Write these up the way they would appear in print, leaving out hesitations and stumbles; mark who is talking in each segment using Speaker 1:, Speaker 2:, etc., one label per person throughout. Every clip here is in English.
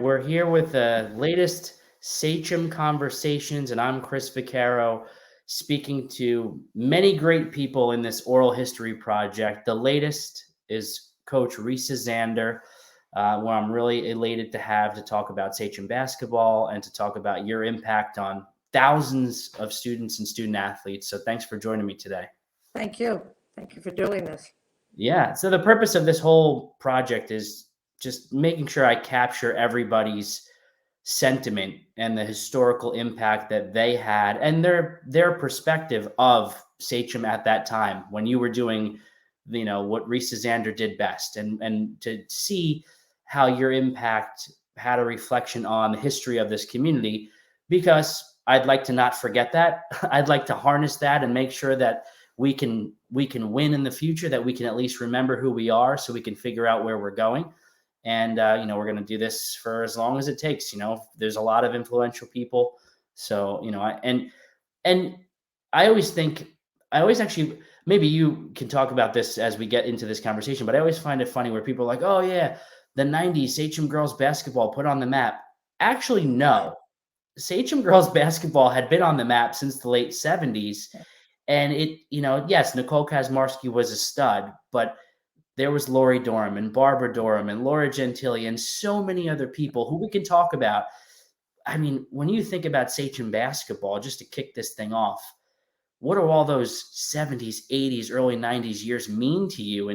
Speaker 1: we're here with the latest Sachem Conversations, and I'm Chris Vaccaro, speaking to many great people in this oral history project. The latest is Coach Risa Zander, who I'm really elated to have to talk about Sachem basketball and to talk about your impact on thousands of students and student athletes. So thanks for joining me today.
Speaker 2: Thank you. Thank you for doing this.
Speaker 1: Yeah. So the purpose of this whole project is just making sure I capture everybody's sentiment and the historical impact that they had and their perspective of Sachem at that time when you were doing, what Risa Zander did best, and to see how your impact had a reflection on the history of this community, because I'd like to not forget that. I'd like to harness that and make sure that we can win in the future, that we can at least remember who we are so we can figure out where we're going. And, we're going to do this for as long as it takes. There's a lot of influential people. So, and I always actually, maybe you can talk about this as we get into this conversation, but I always find it funny where people are like, oh yeah, the 90s Sachem girls basketball put on the map. Actually, no. Sachem girls basketball had been on the map since the late 70s. And yes, Nicole Kazmarski was a stud, but there was Lori Dorham and Barbara Dorham and Laura Gentili and so many other people who we can talk about. I mean, when you think about Sachem basketball, just to kick this thing off, what do all those 70s, 80s, early 90s years mean to you? I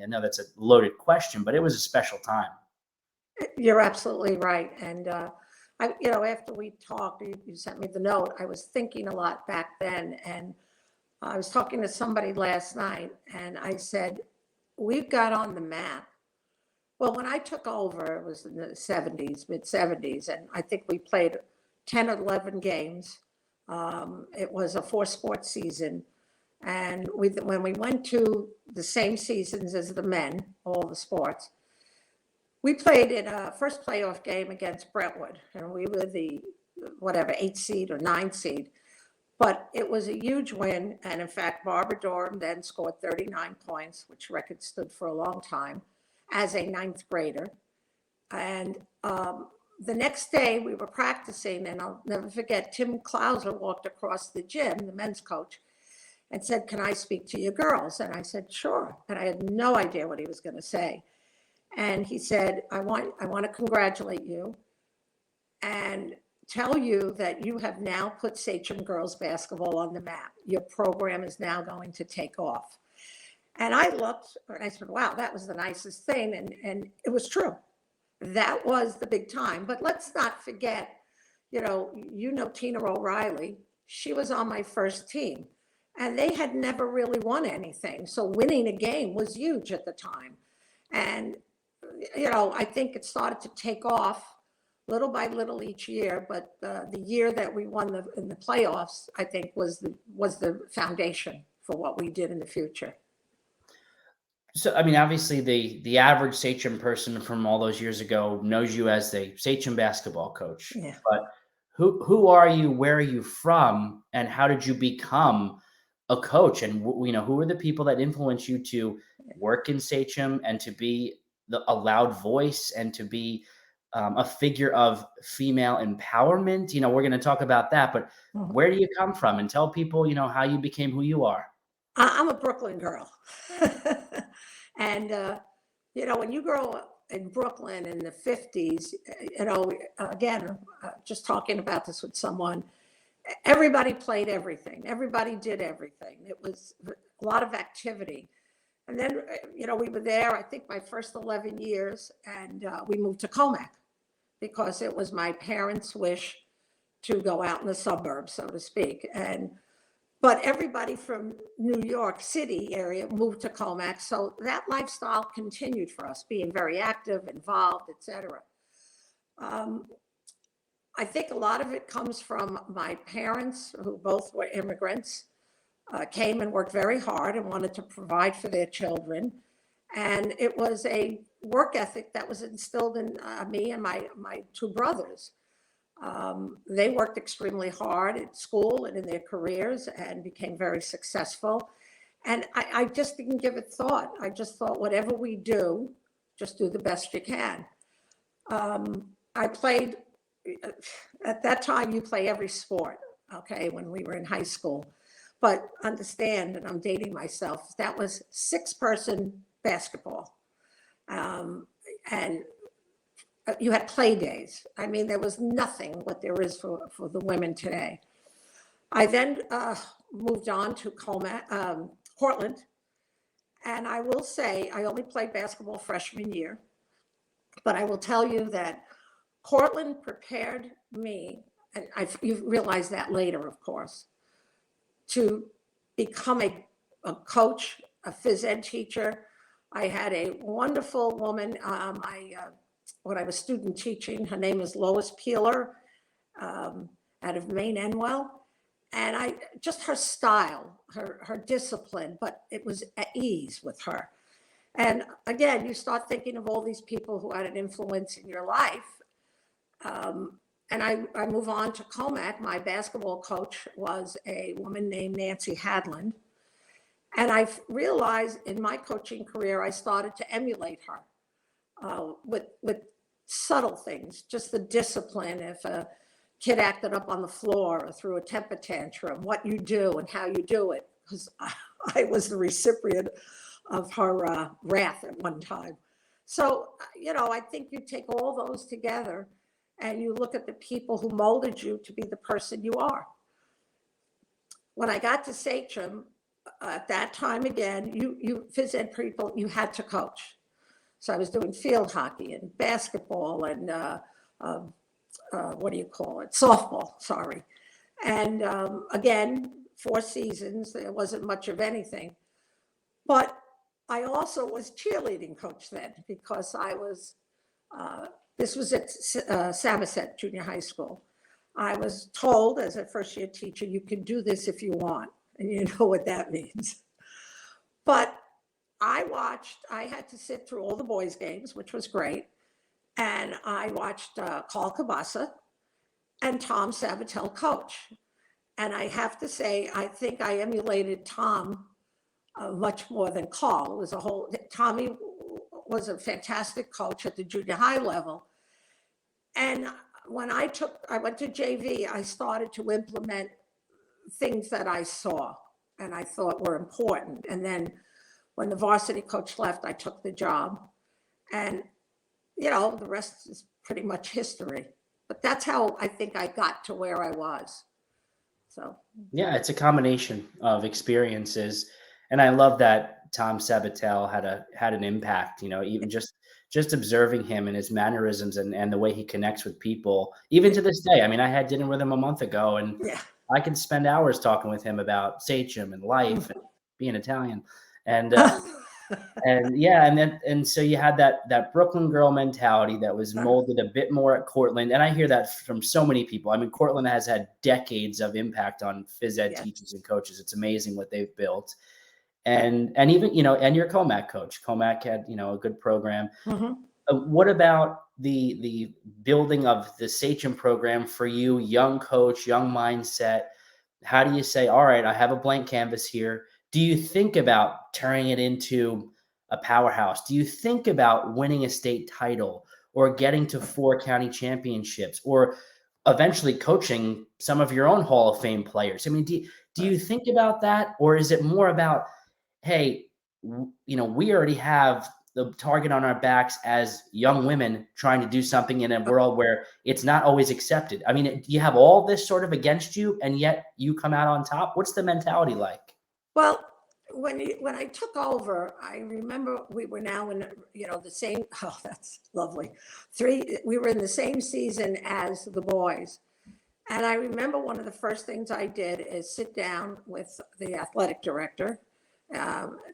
Speaker 1: know that's a loaded question, but it was a special time.
Speaker 2: You're absolutely right. And, after we talked, you sent me the note, I was thinking a lot back then. And I was talking to somebody last night and I said, we've got on the map. Well, when I took over, it was in the 70s, mid 70s, and I think we played 10 or 11 games. It was a 4-sport season. And when we went to the same seasons as the men, all the sports, we played in a first playoff game against Brentwood, and we were the 8 seed or 9 seed. But it was a huge win. And in fact, Barbara Dorham then scored 39 points, which record stood for a long time, as a 9th grader. And the next day we were practicing, and I'll never forget, Tim Klauser walked across the gym, the men's coach, and said, can I speak to your girls? And I said, sure. And I had no idea what he was going to say. And he said, I want to congratulate you and tell you that you have now put Sachem girls basketball on the map. Your program is now going to take off. And I looked and I said, wow, that was the nicest thing. And it was true. That was the big time. But let's not forget, Tina O'Reilly, she was on my first team and they had never really won anything. So winning a game was huge at the time. And, I think it started to take off little by little each year, but the year that we won in the playoffs, I think was the foundation for what we did in the future.
Speaker 1: So, I mean, obviously the average Sachem person from all those years ago knows you as the Sachem basketball coach.
Speaker 2: Yeah.
Speaker 1: But who are you? Where are you from? And how did you become a coach? And who are the people that influence you to work in Sachem and to be a loud voice and to be a figure of female empowerment? We're going to talk about that, but where do you come from? And tell people, how you became who you are.
Speaker 2: I'm a Brooklyn girl. And, when you grow up in Brooklyn in the 50s, again, just talking about this with someone, everybody played everything. Everybody did everything. It was a lot of activity. And then, we were there, I think my first 11 years, and we moved to Comac because it was my parents' wish to go out in the suburbs, so to speak. But everybody from New York City area moved to Comac. So that lifestyle continued for us, being very active, involved, etc. I think a lot of it comes from my parents, who both were immigrants, came and worked very hard and wanted to provide for their children. And it was a work ethic that was instilled in me and my 2 brothers. They worked extremely hard at school and in their careers and became very successful. And I just didn't give it thought. I just thought, whatever we do, just do the best you can. I played, at that time, you play every sport, okay, when we were in high school. But understand, and I'm dating myself, that was 6-person basketball. And you had play days. I mean, there was nothing what there is for the women today. I then moved on to Portland. And I will say, I only played basketball freshman year. But I will tell you that Portland prepared me, and you realize that later, of course, to become a coach, a phys ed teacher. I had a wonderful woman, when I was student teaching, her name is Lois Peeler, out of Maine Enwell. And just her style, her discipline, but it was at ease with her. And again, you start thinking of all these people who had an influence in your life. And I move on to Comac. My basketball coach was a woman named Nancy Hadland. And I realized in my coaching career, I started to emulate her with subtle things, just the discipline. If a kid acted up on the floor or threw a temper tantrum, what you do and how you do it, because I was the recipient of her wrath at one time. So, I think you take all those together and you look at the people who molded you to be the person you are. When I got to Sachem, at that time again, you phys ed people, you had to coach. So I was doing field hockey and basketball and softball, sorry. And again, 4 seasons, there wasn't much of anything. But I also was cheerleading coach then, because I was, this was at Samoset Junior High School. I was told as a first-year teacher, you can do this if you want, and you know what that means. But I had to sit through all the boys' games, which was great. And I watched Carl Cabasa and Tom Sabatel coach. And I have to say, I think I emulated Tom much more than Carl. Tommy was a fantastic coach at the junior high level. And when I went to JV, I started to implement things that I saw and I thought were important. And then when the varsity coach left, I took the job. And, the rest is pretty much history. But that's how I think I got to where I was. So.
Speaker 1: Yeah, it's a combination of experiences. And I love that Tom Sabatel had an impact, even just observing him and his mannerisms and the way he connects with people, even to this day. I mean, I had dinner with him a month ago, and I can spend hours talking with him about Sachem and life and being Italian. And and so you had that Brooklyn girl mentality that was molded a bit more at Cortland. And I hear that from so many people. I mean, Cortland has had decades of impact on phys ed teachers and coaches. It's amazing what they've built. And even, and your Comac coach. Comac had, a good program.
Speaker 2: Mm-hmm.
Speaker 1: What about the building of the Sachem program for you, young coach, young mindset? How do you say, all right, I have a blank canvas here. Do you think about turning it into a powerhouse? Do you think about winning a state title or getting to 4 county championships or eventually coaching some of your own Hall of Fame players? I mean, do you think about that? Or is it more about, hey, we already have the target on our backs as young women trying to do something in a world where it's not always accepted? I mean, you have all this sort of against you and yet you come out on top. What's the mentality like?
Speaker 2: Well, when I took over, I remember we were now in, the same, that's lovely. We were in the same season as the boys. And I remember one of the first things I did is sit down with the athletic director,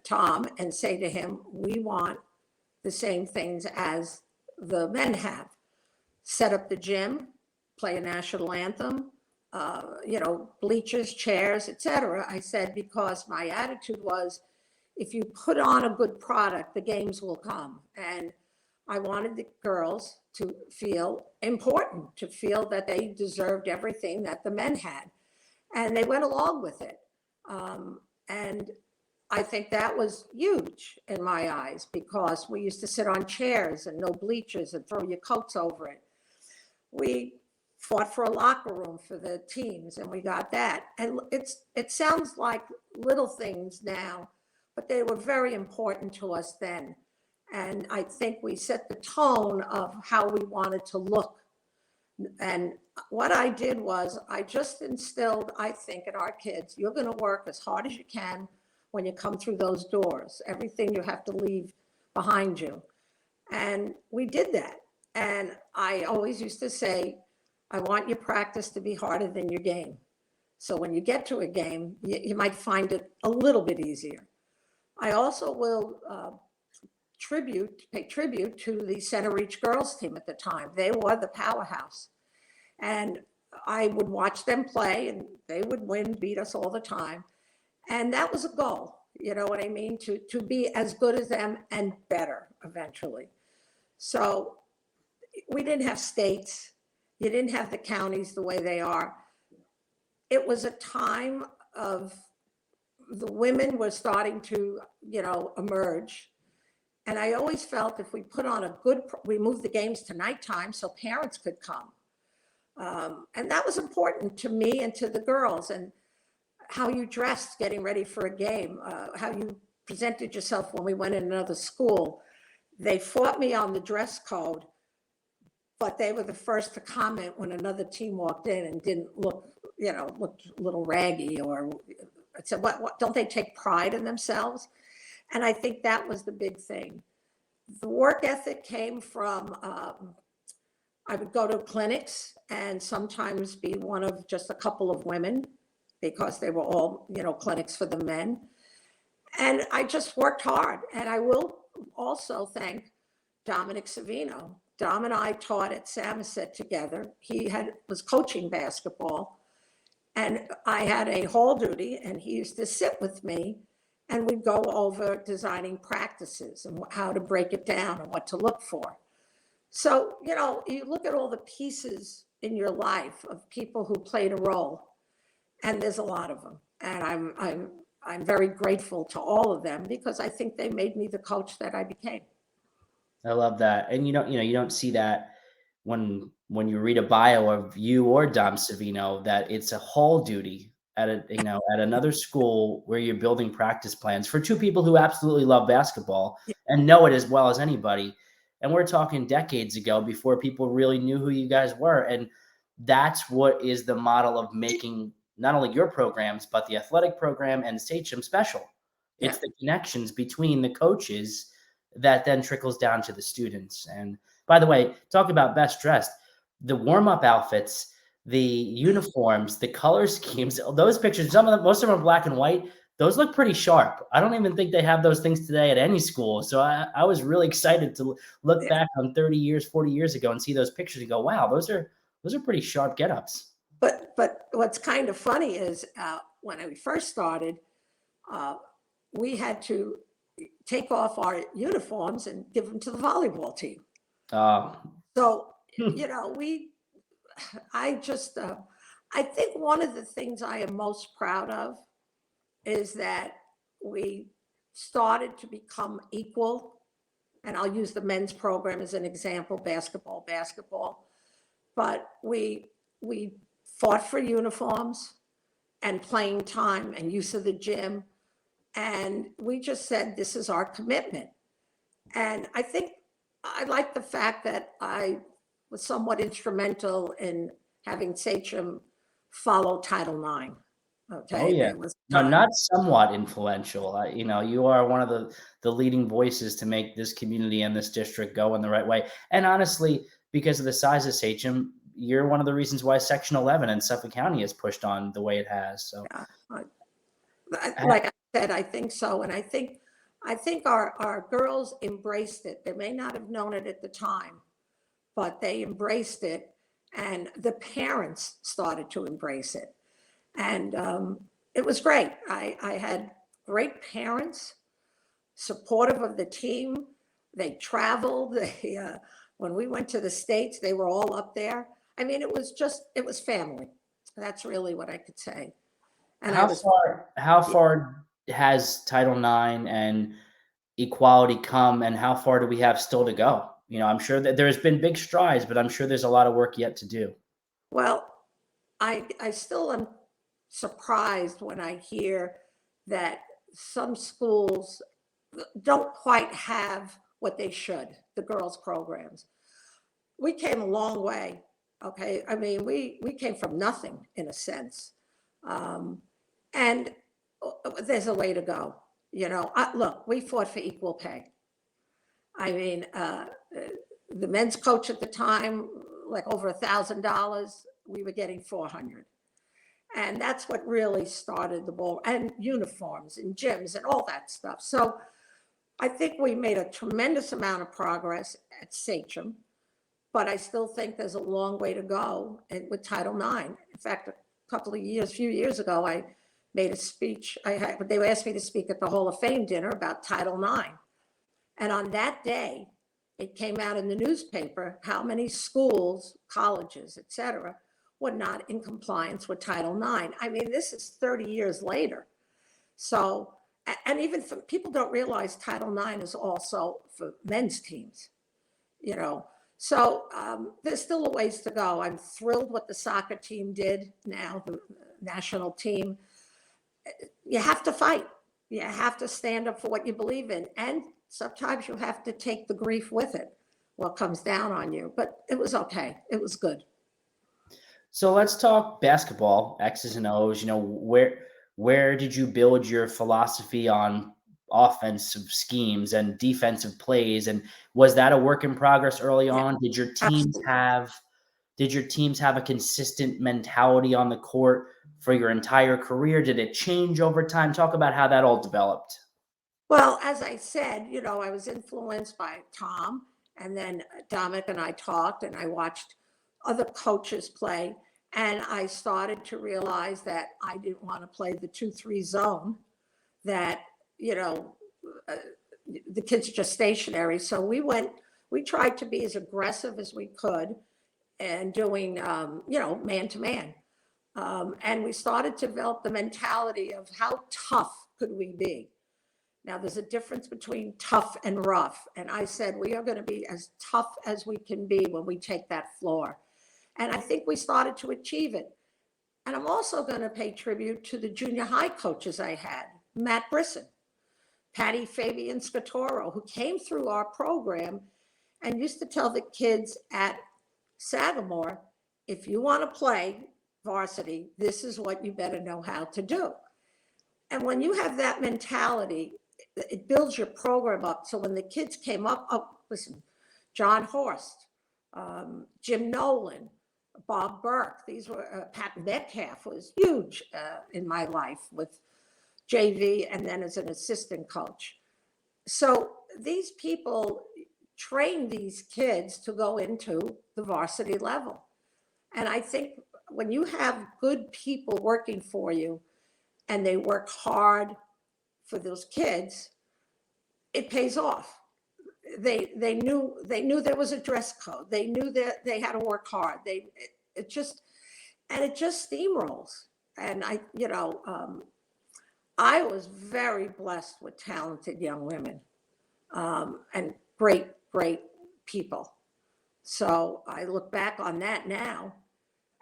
Speaker 2: Tom, and say to him, we want the same things as the men have. Set up the gym, play a national anthem, bleachers, chairs, etc. I said, because my attitude was, if you put on a good product, the games will come. And I wanted the girls to feel important, to feel that they deserved everything that the men had. And they went along with it. And I think that was huge in my eyes because we used to sit on chairs and no bleachers and throw your coats over it. We fought for a locker room for the teams and we got that. And it sounds like little things now, but they were very important to us then. And I think we set the tone of how we wanted to look. And what I did was I just instilled, I think, in our kids, you're going to work as hard as you can when you come through those doors. Everything you have to leave behind you. And we did that. And I always used to say, I want your practice to be harder than your game. So when you get to a game, you might find it a little bit easier. I also will pay tribute to the Center Reach girls team at the time. They were the powerhouse. And I would watch them play and they would win, beat us all the time. And that was a goal, you know what I mean? To be as good as them and better eventually. So we didn't have states. You didn't have the counties the way they are. It was a time of the women were starting to, emerge. And I always felt if we put on we moved the games to nighttime so parents could come. And that was important to me and to the girls, and how you dressed getting ready for a game, how you presented yourself when we went in another school. They fought me on the dress code, but they were the first to comment when another team walked in and didn't looked a little raggy, or said, what don't they take pride in themselves? And I think that was the big thing. The work ethic came from, I would go to clinics and sometimes be one of just a couple of women because they were all, clinics for the men. And I just worked hard. And I will also thank Dominic Savino. Dom and I taught at Samoset together. He was coaching basketball, and I had a hall duty, and he used to sit with me, and we'd go over designing practices and how to break it down and what to look for. So, you look at all the pieces in your life of people who played a role, and there's a lot of them. And I'm very grateful to all of them because I think they made me the coach that I became.
Speaker 1: I love that. And you don't see that when you read a bio of you or Dom Savino, that it's a hall duty at at another school where you're building practice plans for two people who absolutely love basketball and know it as well as anybody. And we're talking decades ago before people really knew who you guys were. And that's what is the model of making not only your programs, but the athletic program and Sachem special. It's the connections between the coaches that then trickles down to the students. And by the way, talk about best dressed, the warm-up outfits, the uniforms, the color schemes, those pictures, most of them are black and white. Those look pretty sharp. I don't even think they have those things today at any school. So I was really excited to look back on 30 years, 40 years ago and see those pictures and go, wow, those are pretty sharp get-ups.
Speaker 2: But what's kind of funny is when I first started, we had to take off our uniforms and give them to the volleyball team. So, I think one of the things I am most proud of is that we started to become equal. And I'll use the men's program as an example, basketball. But we fought for uniforms and playing time and use of the gym. And we just said, this is our commitment. And I think I like the fact that I was somewhat instrumental in having Sachem follow Title IX. Okay.
Speaker 1: Oh, yeah. No, not somewhat influential. You are one of the leading voices to make this community and this district go in the right way. And honestly, because of the size of Sachem, you're one of the reasons why Section 11 in Suffolk County has pushed on the way it has. So,
Speaker 2: like I said, I think so. And I think our girls embraced it. They may not have known it at the time, but they embraced it. And the parents started to embrace it. And it was great. I had great parents, supportive of the team. They traveled. When we went to the States, they were all up there. I mean, it was family. That's really what I could say. And
Speaker 1: how far has Title IX and equality come, and how far do we have still to go? I'm sure that there has been big strides, but I'm sure there's a lot of work yet to do.
Speaker 2: Well, I still am surprised when I hear that some schools don't quite have what they should, the girls' programs. We came a long way, okay? I mean, we came from nothing in a sense. And there's a way to go. Look, we fought for equal pay. I mean, the men's coach at the time, like over $1,000, we were getting 400. And that's what really started the ball, and uniforms and gyms and all that stuff. So I think we made a tremendous amount of progress at Sachem, but I still think there's a long way to go with Title IX. In fact, a few years ago, I made a speech. They asked me to speak at the Hall of Fame dinner about Title IX. And on that day, it came out in the newspaper how many schools, colleges, et cetera, were not in compliance with Title IX. I mean, this is 30 years later. So, and even people don't realize Title IX is also for men's teams, So there's still a ways to go. I'm thrilled what the soccer team did now, the national team. You have to fight. You have to stand up for what you believe in. And sometimes you have to take the grief with it, what comes down on you. But it was okay. It was good.
Speaker 1: So let's talk basketball, X's and O's. Where did you build your philosophy on offensive schemes and defensive plays? And was that a work in progress early on? Did your teams have a consistent mentality on the court for your entire career? Did it change over time? Talk about how that all developed.
Speaker 2: Well, as I said, I was influenced by Tom, and then Dominic and I talked, and I watched other coaches play. And I started to realize that I didn't want to play the 2-3 zone, that, the kids are just stationary. So we tried to be as aggressive as we could and doing, man to man. And we started to develop the mentality of how tough could we be? Now, there's a difference between tough and rough. And I said, we are going to be as tough as we can be when we take that floor. And I think we started to achieve it. And I'm also going to pay tribute to the junior high coaches I had, Matt Brisson, Patty Fabian Scatoro, who came through our program and used to tell the kids at Sagamore, if you want to play varsity, this is what you better know how to do. And when you have that mentality, it builds your program up. So when the kids came up, listen, John Horst, Jim Nolan, Bob Burke, these were, Pat Metcalf was huge in my life with JV and then as an assistant coach. So these people train these kids to go into the varsity level. And I think when you have good people working for you and they work hard for those kids, it pays off. They knew there was a dress code. They knew that they had to work hard. It just steamrolls. And I was very blessed with talented young women and great people. So I look back on that now,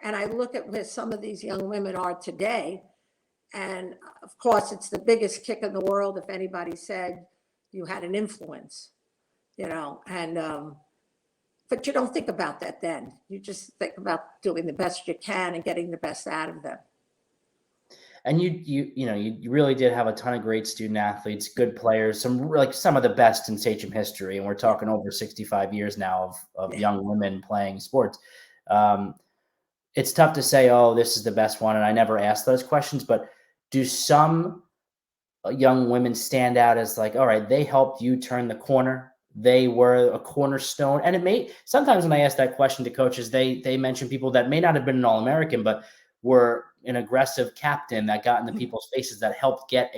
Speaker 2: and I look at where some of these young women are today. And of course, it's the biggest kick in the world if anybody said you had an influence, but you don't think about that then. You just think about doing the best you can and getting the best out of them.
Speaker 1: And you really did have a ton of great student athletes, good players, some of the best in Sachem history. And we're talking over 65 years now of young women playing sports. It's tough to say, oh, this is the best one. And I never ask those questions, but do some young women stand out as like, all right, they helped you turn the corner? They were a cornerstone. And sometimes when I ask that question to coaches, they mention people that may not have been an All-American, but were an aggressive captain that got into people's faces that helped get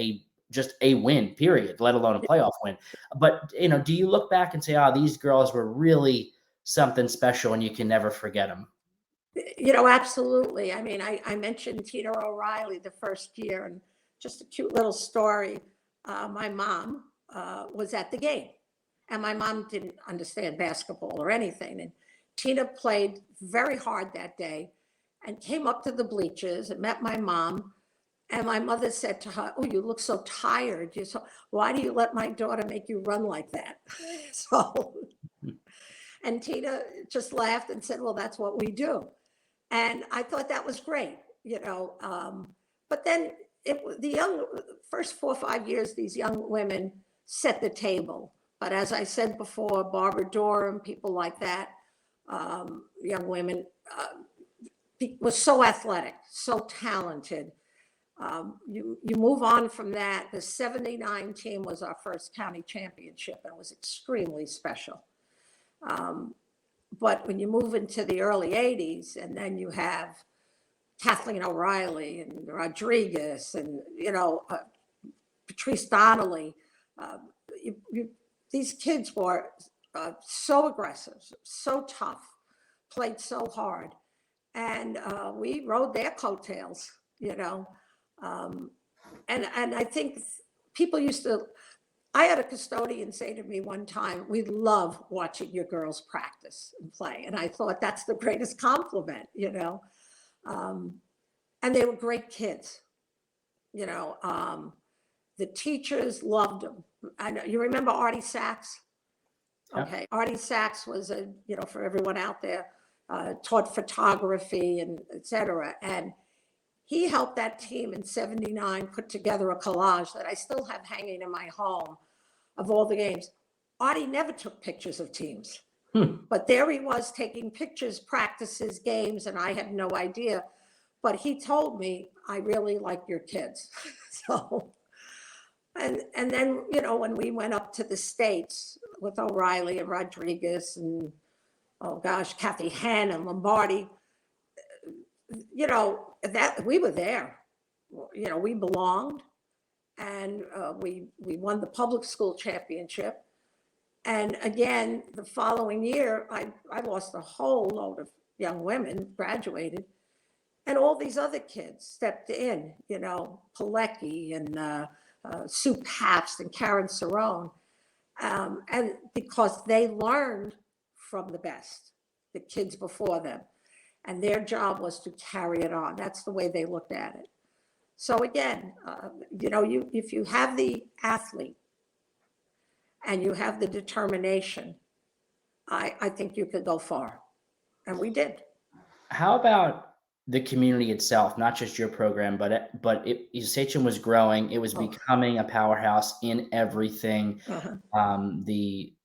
Speaker 1: just a win, period, let alone a playoff win. But, do you look back and say, these girls were really something special and you can never forget them?
Speaker 2: Absolutely. I mean, I mentioned Tina O'Reilly the first year, and just a cute little story. My mom was at the game, and my mom didn't understand basketball or anything. And Tina played very hard that day and came up to the bleachers and met my mom. And my mother said to her, "Oh, you look so tired. Why do you let my daughter make you run like that?" So, and Tina just laughed and said, "Well, that's what we do." And I thought that was great, you know. But then the first 4 or 5 years, these young women set the table. But as I said before, Barbara Durham, people like that, young women, was so athletic, so talented. You move on from that. The '79 team was our first county championship, and it was extremely special. But when you move into the early '80s, and then you have Kathleen O'Reilly and Rodriguez and, Patrice Donnelly, these kids were so aggressive, so tough, played so hard. And we rode their coattails, and I think people used to, I had a custodian say to me one time, "We love watching your girls practice and play." And I thought that's the greatest compliment, and they were great kids, the teachers loved them. I know you remember Artie Sachs. Okay. Yeah. Artie Sachs was for everyone out there, taught photography and et cetera. And he helped that team in '79 put together a collage that I still have hanging in my home of all the games. Artie never took pictures of teams, but there he was taking pictures, practices, games, and I had no idea. But he told me, "I really like your kids." So, and then, when we went up to the States with O'Reilly and Rodriguez and, oh gosh, Kathy Hann and Lombardi, that we were there, we belonged, and we won the public school championship. And again, the following year, I lost a whole load of young women, graduated, and all these other kids stepped in, Pilecki and Sue Pabst and Karen Cerrone, and because they learned from the best, the kids before them. And their job was to carry it on. That's the way they looked at it. So again, if you have the athlete and you have the determination, I think you could go far. And we did.
Speaker 1: How about the community itself, not just your program, but Sachem was growing. It was becoming a powerhouse in everything.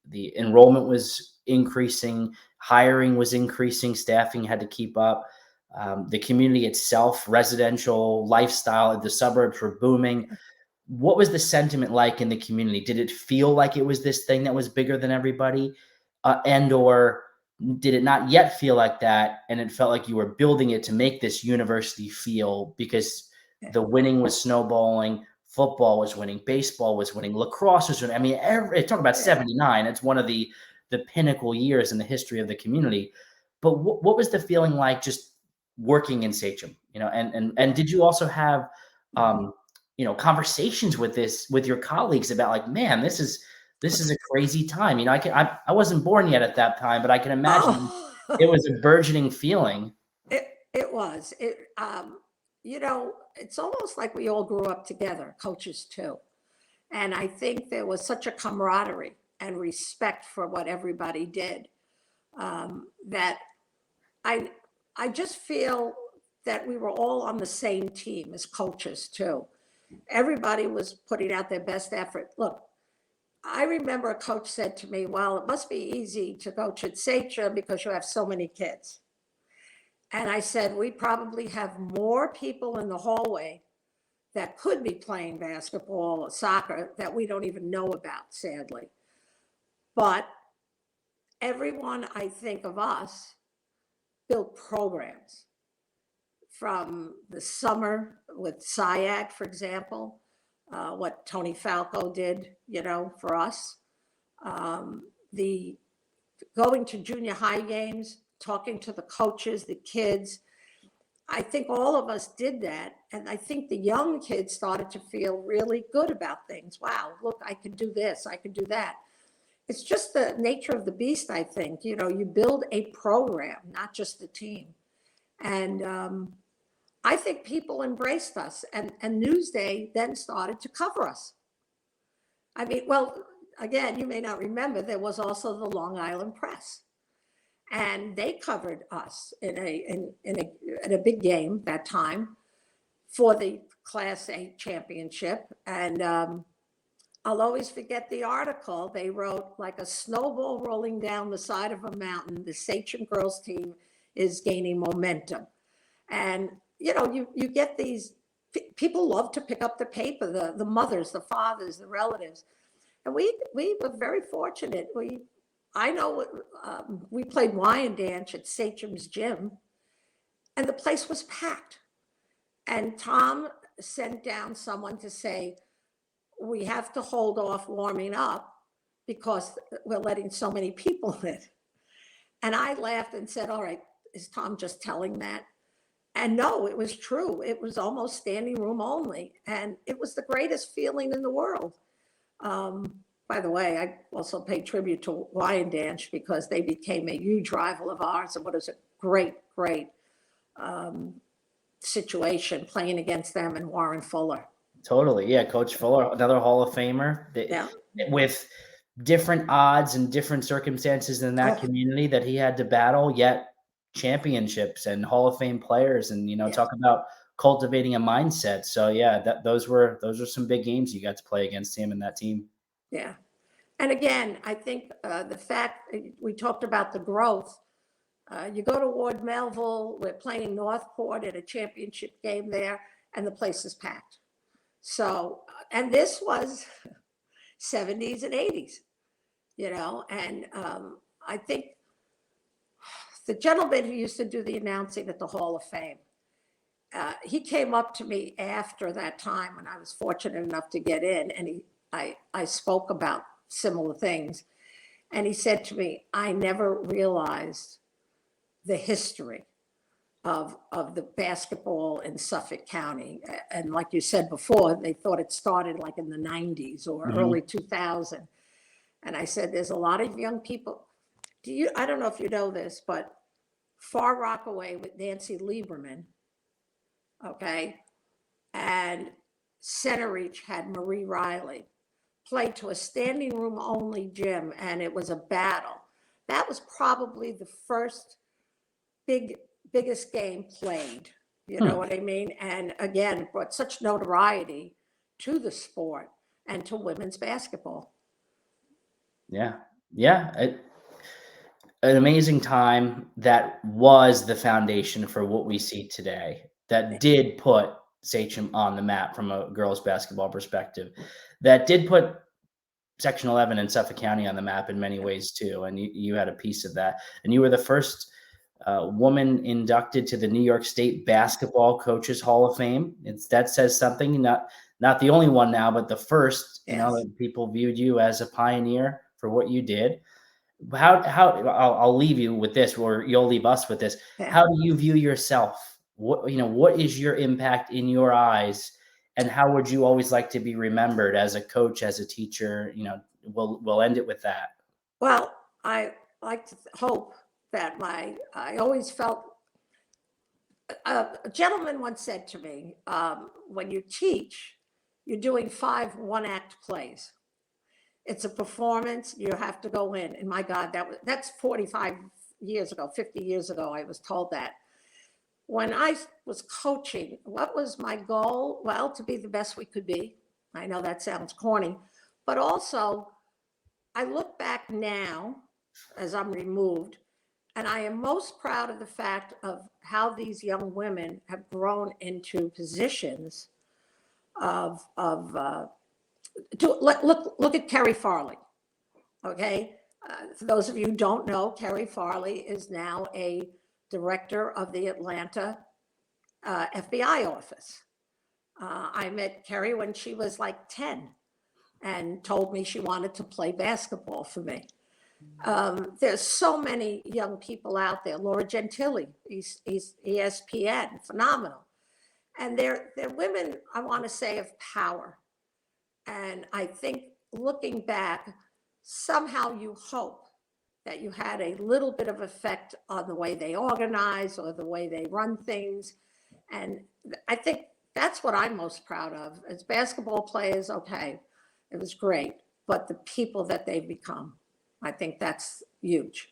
Speaker 1: The enrollment was increasing, hiring was increasing, staffing had to keep up. The community itself, residential lifestyle, the suburbs were booming. What was the sentiment like in the community? Did it feel like it was this thing that was bigger than everybody? Or did it not yet feel like that, and it felt like you were building it to make this university feel, because the winning was snowballing, football was winning, baseball was winning, lacrosse was winning. I mean, talk about '79. It's one of the pinnacle years in the history of the community. But what was the feeling like just working in Sachem? And did you also have conversations with your colleagues about, like, man, this is a crazy time. I wasn't born yet at that time, but I can imagine it was a burgeoning feeling.
Speaker 2: It was. It's almost like we all grew up together, coaches too. And I think there was such a camaraderie and respect for what everybody did, that I just feel that we were all on the same team as coaches too. Everybody was putting out their best effort. Look, I remember a coach said to me, "Well, it must be easy to coach at Sachem because you have so many kids." And I said, "We probably have more people in the hallway that could be playing basketball or soccer that we don't even know about, sadly. But everyone, I think of us, built programs from the summer with SIAC, for example, what Tony Falco did, for us. The going to junior high games, talking to the coaches, the kids, I think all of us did that. And I think the young kids started to feel really good about things. Wow, look, I can do this, I can do that. It's just the nature of the beast, I think. You build a program, not just the team. And I think people embraced us, and Newsday then started to cover us. I mean, well, again, you may not remember, there was also the Long Island Press, and they covered us in a big game that time for the Class A championship. And I'll always forget the article. They wrote, like a snowball rolling down the side of a mountain, the Sachem girls team is gaining momentum. And you get these people love to pick up the paper, the mothers, the fathers, the relatives. And we were very fortunate. I know we played Wyandanch at Sachem's gym, and the place was packed. And Tom sent down someone to say, we have to hold off warming up because we're letting so many people in. And I laughed and said, all right, is Tom just telling that? And no, it was true. It was almost standing room only. And it was the greatest feeling in the world. By the way, I also pay tribute to Wyandanch because they became a huge rival of ours. And what is a great situation playing against them and Warren Fuller.
Speaker 1: Totally. Yeah. Coach Fuller, another Hall of Famer.
Speaker 2: Yeah.
Speaker 1: With different odds and different circumstances in that community that he had to battle, yet championships and Hall of Fame players, and talk about cultivating a mindset. So yeah, those were some big games you got to play against him and that team.
Speaker 2: Yeah. And again, I think the fact we talked about the growth, you go to Ward Melville, we're playing Northport at a championship game there, and the place is packed. So, and this was 70s and 80s, and I think the gentleman who used to do the announcing at the Hall of Fame, he came up to me after that time when I was fortunate enough to get in, and I spoke about similar things. And he said to me, I never realized the history of the basketball in Suffolk County. And like you said before, they thought it started like in the 90s or early 2000. And I said, there's a lot of young people. I don't know if you know this, but Far Rockaway with Nancy Lieberman, okay, and Center Reach had Marie Riley, played to a standing room only gym, and it was a battle. That was probably the first biggest game played, you know what I mean? And again, brought such notoriety to the sport and to women's basketball.
Speaker 1: Yeah. An amazing time that was the foundation for what we see today, that did put Sachem on the map from a girls basketball perspective, that did put Section 11 in Suffolk County on the map in many ways too. And you had a piece of that. And you were the first woman inducted to the New York State Basketball Coaches Hall of Fame. That says something, not the only one now, but the first, that people viewed you as a pioneer for what you did. I'll leave you with this, or you'll leave us with this. How do you view yourself? What is your impact in your eyes, and how would you always like to be remembered as a coach, as a teacher? We'll end it with that.
Speaker 2: Well, I like to hope that I always felt, a gentleman once said to me, when you teach, you're doing 5 one-act plays. It's a performance. You have to go in. And my God, that's 45 years ago, 50 years ago, I was told that. When I was coaching, what was my goal? Well, to be the best we could be. I know that sounds corny, but also I look back now as I'm removed, and I am most proud of the fact of how these young women have grown into positions look at Kerry Farley, okay? For those of you who don't know, Kerry Farley is now a director of the Atlanta FBI office. I met Kerry when she was like 10 and told me she wanted to play basketball for me. There's so many young people out there. Laura Gentili, he's ESPN, phenomenal. And they're women, I want to say, of power. And I think looking back, somehow you hope that you had a little bit of effect on the way they organize or the way they run things. And I think that's what I'm most proud of. As basketball players, okay, it was great, but the people that they've become, I think that's huge.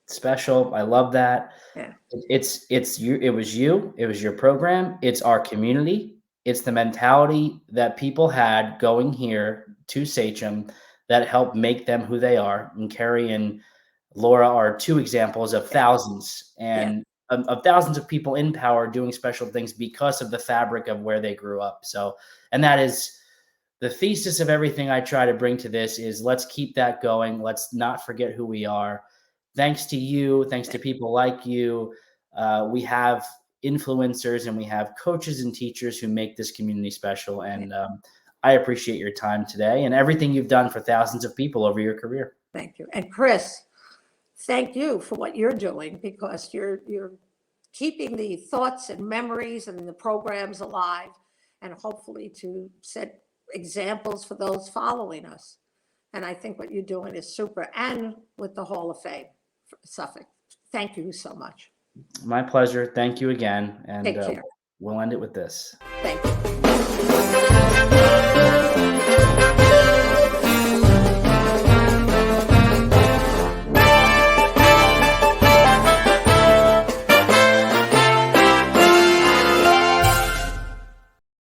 Speaker 1: Special. I love that.
Speaker 2: Yeah.
Speaker 1: It's you. It was you. It was your program. It's our community. It's the mentality that people had going here to Sachem that helped make them who they are. And Carrie and Laura are two examples of thousands and of thousands of people in power doing special things because of the fabric of where they grew up. So, and that is the thesis of everything I try to bring to this is let's keep that going. Let's not forget who we are. Thanks to you, thanks to people like you, we have influencers and we have coaches and teachers who make this community special. And I appreciate your time today and everything you've done for thousands of people over your career.
Speaker 2: Thank you. And Chris, thank you for what you're doing, because you're keeping the thoughts and memories and the programs alive, and hopefully to set examples for those following us. And I think what you're doing is super, and with the Hall of Fame for Suffolk. Thank you so much.
Speaker 1: My pleasure. Thank you again. And
Speaker 2: Take care.
Speaker 1: we'll end it with this.
Speaker 2: Thank you.